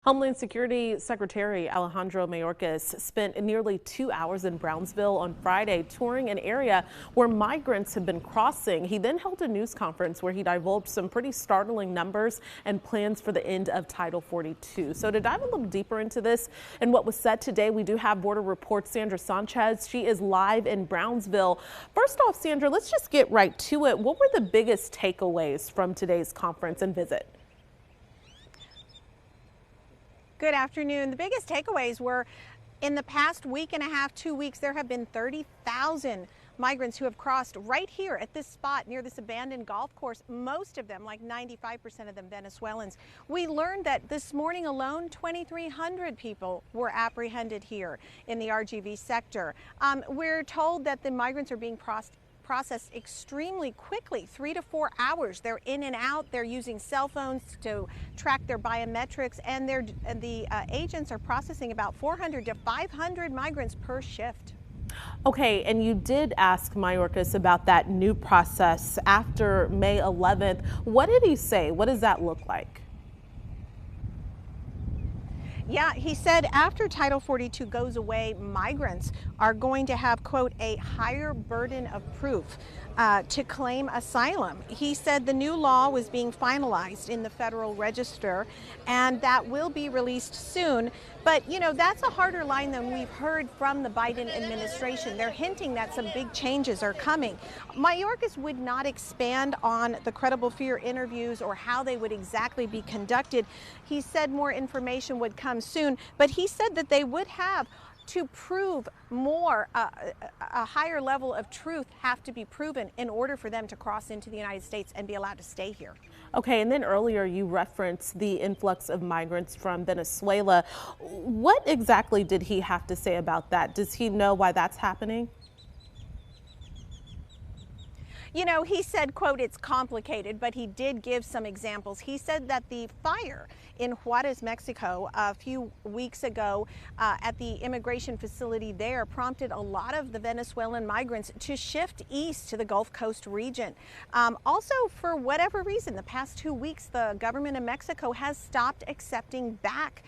Homeland Security Secretary Alejandro Mayorkas spent nearly 2 hours in Brownsville on Friday touring an area where migrants have been crossing. He then held a news conference where he divulged some pretty startling numbers and plans for the end of Title 42. So to dive a little deeper into this and what was said today, we do have Border Report's Sandra Sanchez. She is live in Brownsville. First off, Sandra, let's just get right to it. What were the biggest takeaways from today's conference and visit? Good afternoon. The biggest takeaways were in the past week and a half, 2 weeks, there have been 30,000 migrants who have crossed right here at this spot near this abandoned golf course. Most of them, like 95% of them, Venezuelans. We learned that this morning alone, 2,300 people were apprehended here in the RGV sector. We're told that the migrants are being processed extremely quickly, 3 to 4 hours. They're in and out. They're using cell phones to track their biometrics, and the agents are processing about 400 to 500 migrants per shift. Okay, and you did ask Mayorkas about that new process after May 11th. What did he say? What does that look like? Yeah, he said after Title 42 goes away, migrants are going to have, quote, a higher burden of proof to claim asylum. He said the new law was being finalized in the Federal Register and that will be released soon. But, you know, that's a harder line than we've heard from the Biden administration. They're hinting that some big changes are coming. Mayorkas would not expand on the credible fear interviews or how they would exactly be conducted. He said more information would come soon, but he said that they would have to prove more, a higher level of truth have to be proven in order for them to cross into the United States and be allowed to stay here. Okay, and then earlier you referenced the influx of migrants from Venezuela. What exactly did he have to say about that? Does he know why that's happening? You know, he said, quote, it's complicated, but he did give some examples. He said that the fire in Juarez, Mexico, a few weeks ago at the immigration facility there prompted a lot of the Venezuelan migrants to shift east to the Gulf Coast region. Also, for whatever reason, the past 2 weeks, the government of Mexico has stopped accepting back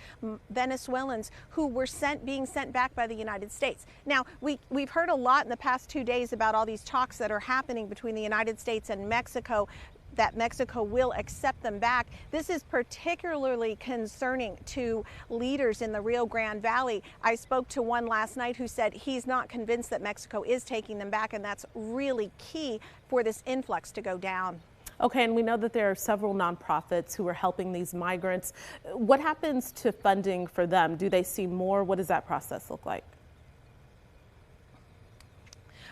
Venezuelans who were being sent back by the United States. Now, we've heard a lot in the past 2 days about all these talks that are happening between the United States and Mexico, that Mexico will accept them back. This is particularly concerning to leaders in the Rio Grande Valley. I spoke to one last night who said he's not convinced that Mexico is taking them back, and that's really key for this influx to go down. Okay, and we know that there are several nonprofits who are helping these migrants. What happens to funding for them? Do they see more? What does that process look like?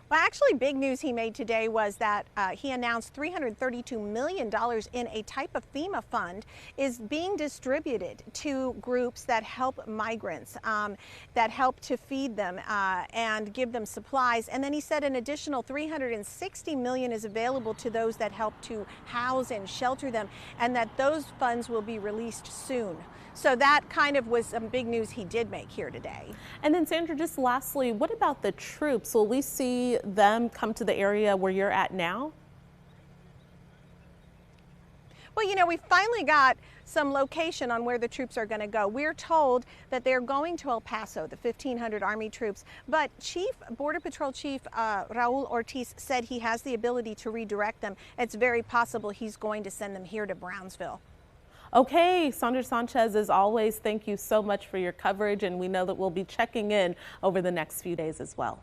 Well, actually, big news he made today was that he announced $332 million in a type of FEMA fund is being distributed to groups that help migrants, that help to feed them and give them supplies. And then he said an additional $360 million is available to those that help to house and shelter them, and that those funds will be released soon. So that kind of was some big news he did make here today. And then, Sandra, just lastly, what about the troops? Will we see them come to the area where you're at now? Well, you know, we finally got some location on where the troops are going to go. We're told that they're going to El Paso, the 1,500 Army troops. But Border Patrol Chief Raul Ortiz said he has the ability to redirect them. It's very possible he's going to send them here to Brownsville. Okay, Sandra Sanchez, as always, thank you so much for your coverage, and we know that we'll be checking in over the next few days as well.